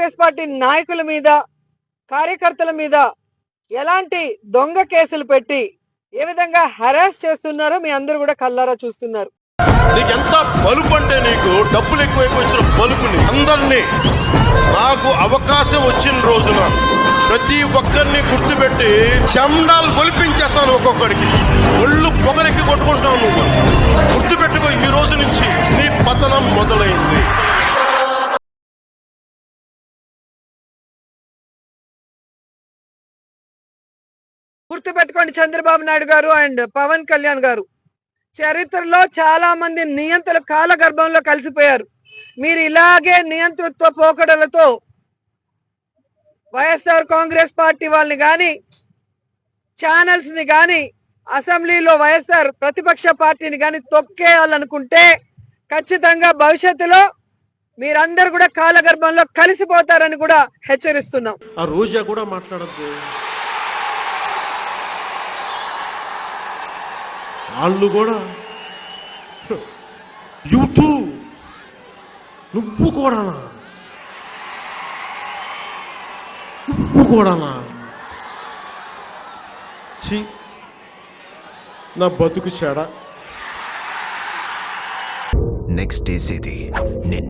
Congress party నాయకుల మీద కార్యకర్తల మీద ఎలాంటి దొంగ కేసులు పెట్టి ఏ విధంగా హరాస్ చేస్తున్నారో మీ అందరూ కూడా కళ్ళారా చూస్తున్నారు. నీకెంత బలుపు అంటే నీకు డబ్బులు ఎక్కువైపోయిన బలుపుని అందరినీ నాకు అవకాశం వచ్చిన రోజున ప్రతి ఒక్కరిని గుర్తుపెట్టి చెండాలు గొలిపించేస్తాను. ఒక్కొక్కడికి ఒళ్ళు పొగరెక్కి కొట్టుకుంటావు. నువ్వు గుర్తుపెట్టుకో, ఈ రోజు నుంచి నీ పతనం మొదలైంది. గుర్తుపెట్టుకోండి, చంద్రబాబు నాయుడు గారు అండ్ పవన్ కళ్యాణ్ గారు చరిత్రలో చాలా మంది నియంత్రణ కాలగర్భంలో కలిసిపోయారు. మీరు ఇలాగే నియంతృత్వ పోకడలతో వైఎస్ఆర్ కాంగ్రెస్ పార్టీ వాళ్ళని గాని ఛానల్స్ ని గాని అసెంబ్లీలో వైఎస్ఆర్ ప్రతిపక్ష పార్టీని గాని తొక్కేయాలనుకుంటే ఖచ్చితంగా భవిష్యత్తులో మీరందరూ కూడా కాలగర్భంలో కలిసిపోతారని కూడా హెచ్చరిస్తున్నాం. ఆ రోజా కూడా మాట్లాడద్దు. వాళ్ళు కూడా యూట్యూబ్ నువ్వు కూడానా నా బతుకు చెడ. నెక్స్ట్ చేసేది నేను